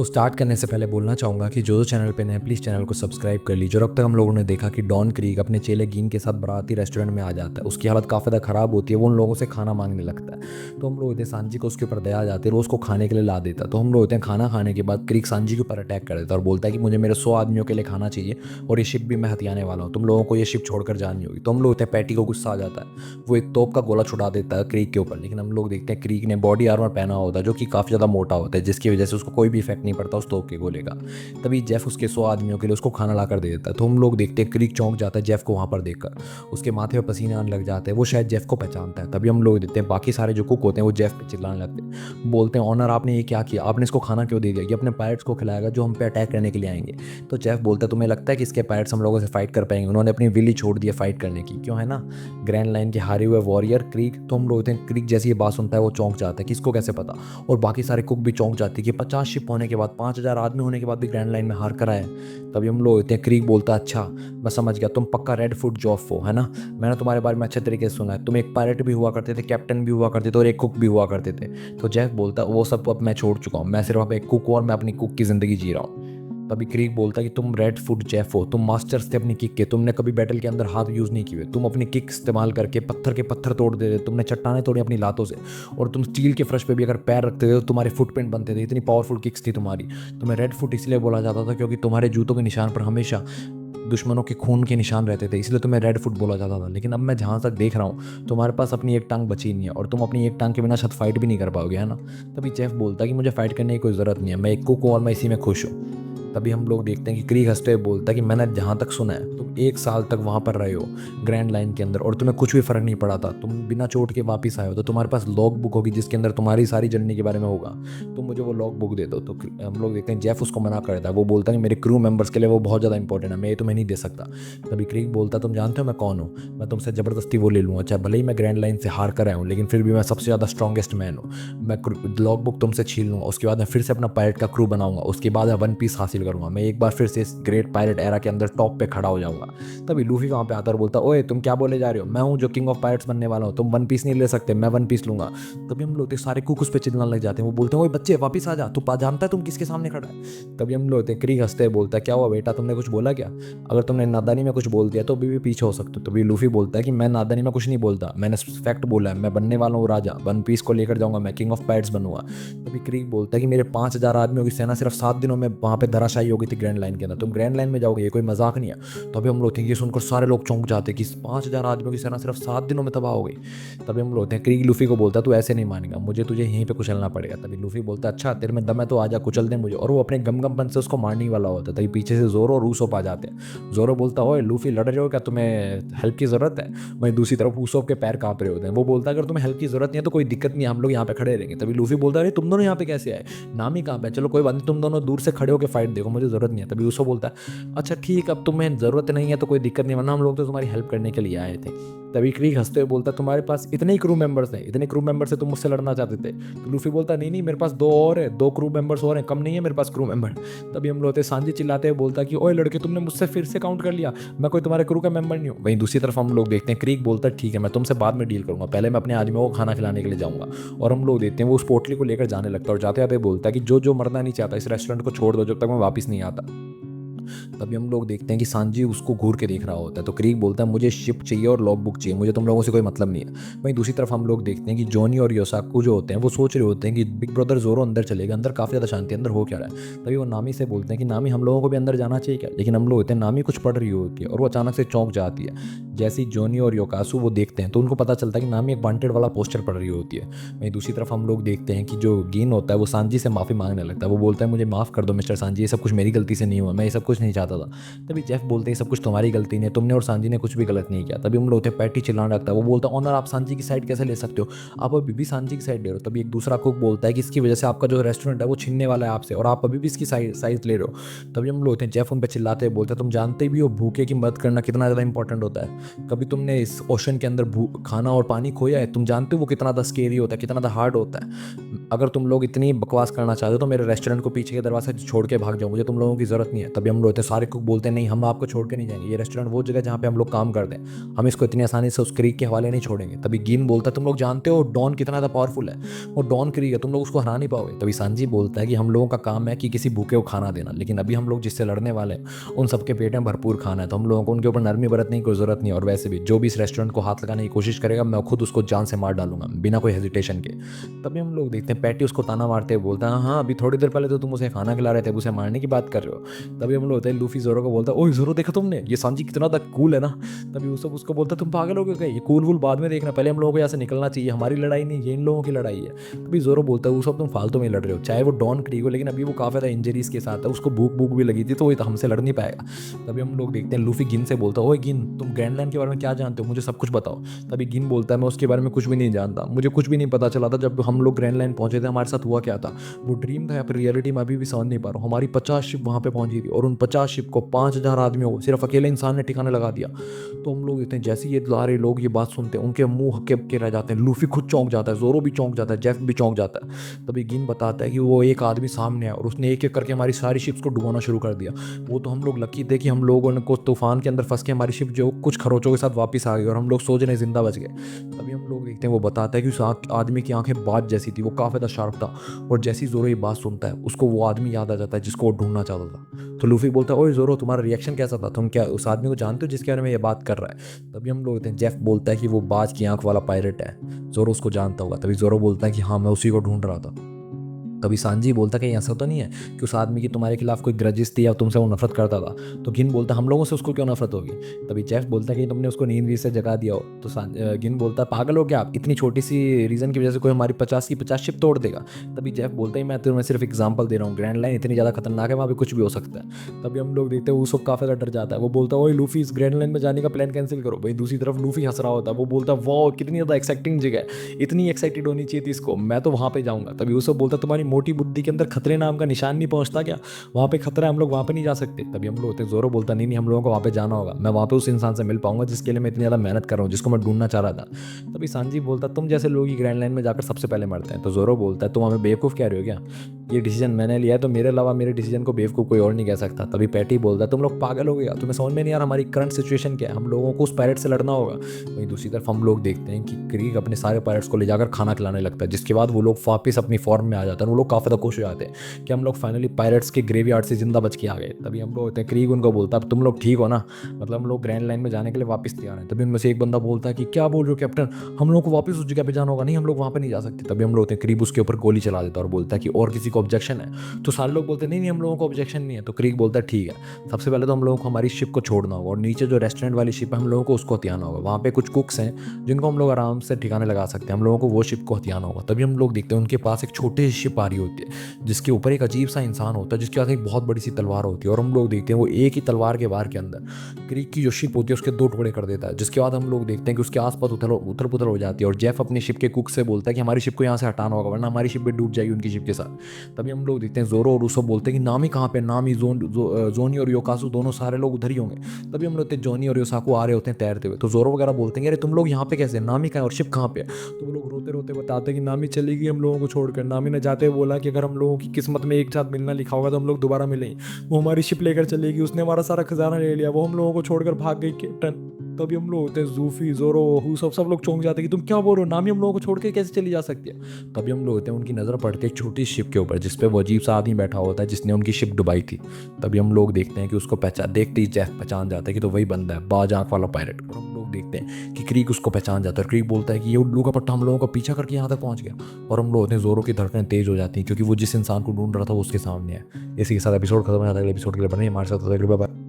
Start करने से पहले बोलना चाहूँगा कि जो चैनल पे नए प्लीज़ चैनल को सब्सक्राइब कर लीजिए। और अब तक हम लोगों ने देखा कि डॉन क्रीक अपने चेले गीन के साथ बाराती रेस्टोरेंट में आ जाता है। उसकी हालत काफ़ी ज़्यादा ख़राब होती है, वो उन लोगों से खाना मांगने लगता है। तो हम लोग होते हैं सांजी को उसके ऊपर दया आ जाती है, रोज़ को खाने के लिए ला देता है। तो हम लोग होते हैं खाना खाने के बाद क्रीक सांजी के ऊपर अटैक कर देता है और बोलता है कि मुझे मेरे 100 आदमियों के लिए खाना चाहिए और ये शिप भी मैं हथियाने वाला हूँ, तुम लोगों को ये शिप छोड़कर जानी होगी। तो हम लोग होते हैं पैटी को गुस्सा आ जाता है, वो एक तोप का गोला छुड़ा देता है क्रीक के ऊपर। लेकिन हम लोग देखते हैं क्रीक ने बॉडी आर्मर पहना होता है जो कि काफ़ी ज़्यादा मोटा होता है, जिसकी वजह से उसको कोई भी इफेक्ट नहीं पड़ता उस तोप के गोले का। तभी जेफ उसके 100 आदमियों के लिए उसको खाना ला कर दे देता है। तो हम लोग देखते हैं क्रीक चौंक जाता है जेफ को वहाँ पर देखकर, उसके माथे पर पसीने आने लग जाते हैं, वो शायद जेफ को पहचानता है। तभी हम लोग देखते हैं बाकी सारे जो कुक होते हैं वो जेफ पे चिल्लाने लगते हैं, बोलते हैं ऑनर आपने ये क्या किया, आपने इसको खाना क्यों दे दिया, ये अपने पायरेट्स को खिलाएगा जो हम पे अटैक करने के लिए आएंगे। तो जेफ बोलता है तुम्हें लगता है कि इसके पायरेट्स हम लोगों से फाइट कर पाएंगे, उन्होंने अपनी विली छोड़ दी है फाइट करने की, क्यों है ना ग्रैंड लाइन के हारे हुए वॉरियर क्रीक। तो हम लोग होते हैं क्रीक जैसी ये बात सुनता है वो चौंक जाता है कि इसको कैसे पता। और बाकी सारे कुक भी चौंक जाते हैं कि 50 शिप होने के बाद 5000 आदमी होने के बाद भी ग्रैंड लाइन में हार कर आए। तभी हम लोग होते हैं क्रीक बोलता है अच्छा मैं समझ गया, तुम पक्का रेड फुट जॉफ हो है ना, मैंने तुम्हारे बारे में अच्छे तरीके से सुना है, तुम एक पायलट भी हुआ करते थे, कैप्टन भी हुआ करते थे और एक कुक भी हुआ करते थे। तो जेफ बोलता है वो सब अब मैं छोड़ चुका हूँ, मैं सिर्फ अब एक कुक हूँ और मैं अपनी कुक की ज़िंदगी जी रहा हूँ। तभी क्रीक बोलता है कि तुम रेड फुट जेफ हो, तुम मास्टर्स थे अपनी किक के, तुमने कभी बैटल के अंदर हाथ यूज़ नहीं किए, तुम अपनी किक इस्तेमाल करके पत्थर के पत्थर तोड़ देते, तुमने चट्टाने तोड़ी अपनी लातों से, और तुम स्टील के फ्रश पे भी अगर पैर रखते थे तो तुम्हारे फुटप्रिंट बनते थे, इतनी पावरफुल किक्स थी तुम्हारी। तुम्हें रेड फुट इसलिए बोला जाता था क्योंकि तुम्हारे जूतों के निशान पर हमेशा दुश्मनों के खून के निशान रहते थे, इसलिए तुम्हें रेड फुट बोला जाता था। लेकिन अब मैं जहाँ तक देख रहा हूँ तुम्हारे पास अपनी एक टांग बची नहीं है और तुम अपनी एक टांग के बिना शायद फाइट भी नहीं कर पाओगे, है ना। तभी जेफ बोलता है कि मुझे फाइट करने की कोई ज़रूरत नहीं है, मैं एक कुक हूँ और मैं इसी में खुश हूँ। तभी हम लोग देखते हैं कि क्रीक हंसते हुए बोलता है कि मैंने जहाँ तक सुना है तुम 1 साल तक वहाँ पर रहे हो ग्रैंड लाइन के अंदर और तुम्हें कुछ भी फ़र्क नहीं पड़ा था, तुम बिना चोट के वापस आए हो, तो तुम्हारे पास लॉग बुक होगी जिसके अंदर तुम्हारी सारी जर्नी के बारे में होगा, तुम मुझे वो लॉग बुक दे दो। तो हम लोग देखते हैं जेफ उसको मना कर देता है, वो बोलता है कि मेरे क्रू मेंबर्स के लिए वो बहुत ज़्यादा इंपॉर्टेंट है, मैं ये तुम्हें नहीं दे सकता। तभी क्रीक बोलता है तुम जानते हो मैं कौन हूँ, मैं तुमसे ज़बरदस्ती वो ले लूँगा, चाहे भले ही मैं ग्रैंड लाइन से हार कर आया हूँ लेकिन फिर भी मैं सबसे ज़्यादा स्ट्रॉन्गेस्ट मैन हूँ। मैं लॉग बुक तुमसे छीन लूँगा, उसके बाद मैं फिर से अपना पायलट का क्रू बनाऊंगा, उसके बाद मैं वन पीस हासिल करूँगा, मैं एक बार फिर से इस ग्रेट पायलट एरा के अंदर टॉप पे खड़ा हो जाऊंगा। तभी लूफी वहाँ पे आता और बोलता ओए तुम क्या बोले जा रहे हो, मैं हूँ जो किंग ऑफ पायरेट्स बनने वाला हूँ, तुम वन पीस नहीं ले सकते, मैं वन पीस लूंगा। तभी हम लोग सारे कुक उस पर चिल्लाने लग जाते हैं, वो बोलते हैं ओए बच्चे वापस आ जा, तू जानता है तुम किसके सामने खड़ा है। तभी हम लोग क्रीक हंसते हैं, बोलता है क्या हुआ बेटा, तुमने कुछ बोला क्या, अगर तुमने नादानी में कुछ बोल दिया तो अभी भी पीछे हो सकते हो। तभी लूफी बोलता है कि मैं नादानी में कुछ नहीं बोलता, मैंने फैक्ट बोला है, मैं बनने वाला हूँ राजा, वन पीस को लेकर जाऊंगा, मैं किंग ऑफ पायरेट्स बनूंगा। तभी क्रीक बोलता है कि मेरे 5000 आदमियों की सेना सिर्फ 7 दिनों में वहाँ पे धराशायी हो गई थी ग्रैंड लाइन के अंदर, तुम ग्रैंड लाइन में जाओगे, ये कोई मजाक नहीं है। तभी हम लोग थे ये सुनकर सारे लोग चौंक जाते कि 5000 आदमियों की सेना सिर्फ 7 दिनों में तबाह हो गई। तभी हम लोग थे क्रीक लूफी को बोलता तू ऐसे नहीं मानेगा, मुझे तुझे यहीं पे कुचलना पड़ेगा। तभी लूफी बोलता अच्छा तेरे में दम है तो आजा कुचल दे मुझे, और वो अपने गमगमपन से उसको मारने वाला होता है। तभी पीछे से जोरो और रूसोप आ जाते हैं। जोरो बोलता ओए लूफी लड़ रहे हो क्या, तुम्हें हेल्प की जरूरत है। वहीं दूसरी तरफ रूसोप के पैर कांप रहे होते हैं, वो बोलता है अगर तुम्हें हेल्प की जरूरत नहीं है तो कोई दिक्कत नहीं है, हम लोग यहाँ पे खड़े रहेंगे। तभी लूफी बोलता है अरे तुम दोनों यहाँ पे कैसे आए, नाम ही कहाँ पे, चलो कोई बात नहीं, तुम दोनों दूर से खड़े होकर फाइट देखो, मुझे जरूरत नहीं है। तभी उसको बोलता है अच्छा ठीक, अब तुम्हें ज़रूरत नहीं है तो कोई दिक्कत नहीं, वरना हम लोग तो तुम्हारी हेल्प करने के लिए आए थे। तभी क्रीक हंसते हुए बोलता तुम्हारे पास इतने ही क्रू मेंबर्स हैं, इतने क्रू मेंबर्स से तुम मुझसे लड़ना चाहते थे। तो लूफी बोलता नहीं नहीं मेरे पास दो और है, दो क्रू मेंबर्स और हैं, कम नहीं है मेरे पास क्रू मेंबर। तभी हम लोग सांजी चिल्लाते हुए बोलता कि ओए लड़के तुमने मुझसे फिर से काउंट कर लिया, मैं कोई तुम्हारे क्रू का मेंबर नहीं हूँ। वहीं दूसरी तरफ हम लोग देखते हैं क्रीक बोलता ठीक है मैं तुमसे बाद में डील करूंगा, पहले मैं अपने आदमियों को खाना खिलाने के लिए जाऊंगा। और हम लोग देखते हैं वो उस पोटली को लेकर जाने लगता है और जाते जाते बोलता है कि जो जो मरना नहीं चाहता इस रेस्टोरेंट को छोड़ दो जब तक मैं वापस नहीं आता। तभी हम लोग देखते हैं कि सांजी उसको घूर के देख रहा होता है। तो क्रीक बोलता है मुझे शिप चाहिए और लॉग बुक चाहिए, मुझे तुम लोगों से कोई मतलब नहीं है। वहीं दूसरी तरफ हम लोग देखते हैं कि जॉनी और योसाकू जो होते हैं वो सोच रहे होते हैं कि बिग ब्रदर जोरो अंदर चलेगा, अंदर काफ़ी ज़्यादा शांति, अंदर हो क्या रहा है। तभी वो नामी से बोलते हैं कि नामी हम लोगों को भी अंदर जाना चाहिए क्या, लेकिन हम लोग होते हैं नामी कुछ पढ़ रही होती है और वो अचानक से चौंक जाती है। जैसे ही जॉनी और योकासु वो देखते हैं तो उनको पता चलता है कि नामी एक वांटेड वाला पोस्टर पढ़ रही होती है। वहीं दूसरी तरफ हम लोग देखते हैं कि जो गीन होता है वो सांजी से माफ़ी मांगने लगता है, वो बोलता है मुझे माफ़ कर दो मिस्टर सांजी, ये सब कुछ मेरी गलती से नहीं हुआ, मैं ये सब कुछ नहीं चाहता था। तभी जेफ बोलते हैं सब कुछ तुम्हारी गलती नहीं है, तुमने और सांजी ने कुछ भी गलत नहीं किया। तभी हम लोग होते हैं पैटी चिल्लाने लगता है, वो बोलता है ऑनर आप सांजी की साइड कैसे ले सकते हो, आप अभी भी सांजी की साइड ले रहे हो। तभी एक दूसरा कुक बोलता है कि इसकी वजह से आपका जो रेस्टोरेंट है वो छीनने वाला है आपसे और आप अभी भी इसकी साइड ले रहे हो। तभी हम लोग होते हैं जेफ उन पर चिल्लाते हैं, बोलते हैं तुम जानते भी हो भूखे की मदद करना कितना ज़्यादा इंपॉर्टेंट होता है, कभी तुमने इस ओशन के अंदर खाना और पानी खोया है, तुम जानते हो वो कितना ज़्यादा स्केरी होता है, कितना ज़्यादा हार्ड होता है। अगर तुम लोग इतनी बकवास करना चाहते हो तो मेरे रेस्टोरेंट को पीछे के दरवाजे से छोड़ के भाग जाओ, मुझे तुम लोगों की ज़रूरत नहीं है। तभी हम लोग होते सारे कुक बोलते हैं नहीं, हम आपको छोड़ के नहीं जाएंगे, ये रेस्टोरेंट वो जगह जहाँ पे हम लोग काम करते हैं, हम इसको इतनी आसानी से उस क्रीक के हवाले नहीं छोड़ेंगे। तभी गिन बोलता है तुम लोग जानते हो डॉन कितना ज़्यादा पावरफुल है, वो डॉन क्रीक है, तुम लोग उसको हरा नहीं पाओगे। तभी सांजी बोलता है कि हम लोगों का काम है कि किसी भूखे को खाना देना, लेकिन अभी हम लोग जिससे लड़ने वाले हैं उन सबके पेट में भरपूर खाना है, तो हम लोगों को उनके ऊपर नरमी बरतने की कोई ज़रूरत नहीं है। और वैसे भी जो भी इस रेस्टोरेंट को हाथ लगाने की कोशिश करेगा मैं खुद उसको जान से मार डालूंगा बिना कोई हेजिटेशन के। तभी हम लोग देखते हैं पैटी उसको ताना मारते हुए बोलता है हाँ अभी थोड़ी देर पहले तो तुम उसे खाना खिला रहे थे, अब उसे मारने की बात कर रहे हो। तभी हम लोग होते हैं लूफी जोरो को बोलता है ओए जोरो देखो तुमने ये सांजी कितना तक कूल है ना। तभी वो सब उसको बोलता है तुम पागल हो गए, ये कूल वूल बाद में देखना, पहले हम लोगों को यहाँ से निकलना चाहिए, हमारी लड़ाई नहीं ये इन लोगों की लड़ाई है। तभी जोरो बोलता है वो सब तुम फालतू में लड़ रहे हो, चाहे वो डॉन क्रीक हो, लेकिन अभी वो काफ़ी ज़्यादा इंजरीज के साथ है, उसको भूख भूख भी लगी थी तो वो हमसे लड़ नहीं पाएगा। तभी हम लोग देखते हैं लूफी गिन से बोलता है ओए गिन तुम ग्रैंडलैंड के बारे में क्या जानते हो, मुझे सब कुछ बताओ। तभी गिन बोलता है मैं उसके बारे में कुछ भी नहीं जानता, मुझे कुछ भी नहीं पता चला था जब हम लोग ग्रैंडलैंड पहुंचे थे हमारे साथ हुआ क्या था, वो ड्रीम था या फिर रियलिटी में अभी भी समझ नहीं पा रहा हूँ। हमारी 50 शिप वहाँ पे पहुंची थी और उन 50 शिप को 5,000 आदमियों को सिर्फ अकेले इंसान ने ठिकाने लगा दिया। तो हम लोग देखते हैं जैसे ये सारे लोग ये बात सुनते हैं उनके मुंह हक्के बक्के रह जाते हैं, लूफी खुद चौंक जाता है, जोरो भी चौंक जाता है, जेफ भी चौंक जाता है। तभी गिन बताता है कि वो एक आदमी सामने है और उसने एक एक करके हमारी सारी शिप्स को डुबाना शुरू कर दिया। वो तो हम लोग लकी थे कि हम लोगों ने कुछ तूफान के अंदर फंस के हमारी शिप जो कुछ खरोचों के साथ वापस आ गई और हम लोग सोच रहे जिंदा बच गए। तभी हम लोग देखते हैं वो बताता है कि उस आदमी की आंखें बाज जैसी थी, वो काफ़ी ज़्यादा शार्प था, और जैसी जोरो ये बात सुनता है उसको वो आदमी याद आ जाता है जिसको वो ढूंढना चाहता था। तो लूफी बोलता है ओए जोरो तुम्हारा रिएक्शन कैसा था, तुम क्या उस आदमी को जानते हो जिसके बारे में ये बात कर रहा है। तभी हम लोग कहते हैं जेफ बोलता है कि वो बाज की आंख वाला पायरेट है, जोरो उसको जानता होगा। तभी जोरो बोलता है कि हाँ मैं उसी को ढूंढ रहा था। तभी सांजी बोलता कि ऐसा तो नहीं है कि उस आदमी की तुम्हारे खिलाफ कोई ग्रजिस थी या तुमसे वो नफरत करता था। तो गिन बोलता हम लोगों से उसको क्यों नफरत होगी। तभी जेफ बोलता है कि तुमने उसको नींद वींद से जगा दिया हो। तो गिन बोलता है पागल हो क्या आप, इतनी छोटी सी रीज़न की वजह से कोई हमारी 50 की 50 शिप तोड़ देगा। तभी जेफ बोलता है मैं तुम्हें सिर्फ एग्जाम्पल दे रहा हूँ, ग्रैंड लाइन इतनी ज़्यादा खतरनाक है, वहाँ पे कुछ भी हो सकता है। तभी हम लोग देखते हैं वो सब काफ़ी ज़्यादा डर जाता है, वो बोलता है वही लूफी इस ग्रैंड लाइन में जाने का प्लान कैंसिल करो। भाई दूसरी तरफ लूफी हंस रहा होता है, वो बोलता है वाह कितनी ज़्यादा एक्साइटिंग जगह है, इतनी एक्साइटेड होनी चाहिए थी इसको, मैं तो वहाँ पे जाऊँगा। तभी वो सब बोलता तुम्हारी मोटी बुद्धि के अंदर खतरे नाम का निशान नहीं पहुंचता क्या, वहाँ पे खतरा है, हम लोग वहाँ पे नहीं जा सकते। तभी हम लोग होते जोरो बोलता नहीं नहीं हम लोगों को वहाँ पे जाना होगा, मैं वहाँ पे उस इंसान से मिल पाऊंगा जिसके लिए मैं इतनी ज़्यादा मेहनत कर रहा हूँ, जिसको मैं ढूंढना चाह रहा था। तभी सांजी बोलता तुम जैसे लोग ही ग्रैंड लाइन में जाकर सबसे पहले मरते हैं। तो जोरो बोलता है तुम हमें बेवकूफ़ कह रहे हो क्या, ये डिसीजन मैंने लिया है तो मेरे अलावा मेरे डिसीजन को बेवकूफ़ कोई और नहीं कह सकता। तभी पैटी बोलता है तुम लोग पागल हो गया, तुम्हें समझ में नहीं यार हमारी करंट सिचुएशन क्या है, हम लोगों को उस पायरेट से लड़ना होगा। वहीं दूसरी तरफ हम लोग देखते हैं कि क्रीक अपने सारे पायरेट्स को ले जाकर खाना खिलाने लगता है, जिसके बाद वो लोग वापस अपनी फॉर्म में आ जाते हैं, वो लोग काफ़ी ज़्यादा खुश हो जाते हैं कि हम लोग फाइनली पायरेट्स के ग्रेवयार्ड से जिंदा बच के आ गए। तभी हम लोग होते हैं क्रीक उनको बोलता है अब तुम लोग ठीक हो ना, मतलब हम लोग ग्रैंड लाइन में जाने के लिए वापस तैयार हैं। तभी उनमें से एक बंदा बोलता है कि क्या बोल रहे हो कैप्टन, हम लोग को वापस उस जगह पे जाना होगा, नहीं हम लोग वहाँ पे नहीं जा सकते। तभी हम लोग होते हैं क्रीक उसके ऊपर गोली चला देता है और बोलता है कि और किसी को ऑब्जेक्शन है। तो सारे लोग बोलते हैं नहीं नहीं हम लोगों को ऑब्जेक्शन नहीं है। तो क्रीक बोलता है ठीक है, सबसे पहले तो हम लोगों को हमारी शिप को छोड़ना होगा और नीचे जो रेस्टोरेंट वाली शिप है हम लोगों को उसको हथियाना होगा, वहाँ पे कुछ कुक्स हैं जिनको हम लोग आराम से ठिकाने लगा सकते हैं, हम लोगों को वो शिप को हथियाना होगा। तभी हम लोग देखते हैं उनके पास एक छोटी सी शिप आ रही होती है जिसके ऊपर एक अजीब सा इंसान होता है जिसके पास एक बहुत बड़ी सी तलवार होती है, और हम लोग देखते हैं वो एक ही तलवार के वार के अंदर क्रीक की जो शिप होती है उसके दो टुकड़े कर देता है, जिसके बाद हम लोग देखते हैं कि उसके आसपास उथल पुथल हो जाती है और जेफ अपनी शिप के कुक से बोलता है कि हमारी शिप को यहाँ से हटाना होगा वरना हमारी शिप भी डूब जाएगी उनकी शिप के साथ। तभी हम लोग देखते हैं जोरो और उसो बोलते हैं कि नामी कहाँ पे, नामी जोनी और योकासु दोनों सारे लोग उधर ही होंगे। तभी हम लोग जोनी और योसाकू आ रहे होते हैं तैरते हुए, तो जोरो वगैरह बोलते हैं अरे तुम लोग यहाँ पे कैसे, नामी कहाँ है और शिप कहाँ पे। तो वो लोग रोते रोते बताते हैं कि नामी चली गई हम लोगों को छोड़कर, नामी ने जाते हुए बोला कि अगर हम लोगों की किस्मत में एक साथ मिलना लिखा होगा तो हम लोग दोबारा मिलेंगे, वो हमारी शिप लेकर चलेगी, उसने हमारा सारा खजाना ले लिया, वो हम लोगों को छोड़कर भाग गई कैप्टन। तभी हम लोग होते हैं जूफी जोरो हु सब लोग चौंक जाते हैं कि तुम क्या बोल रहे हो, नामी हम लोगों को छोड़ के कैसे चली जा सकती है। तभी हम लोग होते हैं उनकी नज़र पड़ती है एक छोटी शिप के ऊपर जिसपे वो अजीब सा आदमी बैठा होता है जिसने उनकी शिप डुबाई थी। तभी हम लोग देखते हैं कि उसको देखते ही जेफ पहचान जाता है कि तो वही बंदा है बाज आंख वाला पायरेट। और हम लोग देखते हैं कि क्रीक उसको पहचान जाता है, क्रीक बोलता है कि ये उल्लू का पट्टा हम लोगों को पीछा करके यहाँ तक पहुँच गया। और हम लोग होते हैं जोरों की धड़कनें तेज हो जाती हैं क्योंकि वो जिस इंसान को ढूंढ रहा था वो उसके सामने है। इसी के साथ एपिसोड खत्म हो जाता है, अगले एपिसोड के लिए बने हमारे साथ।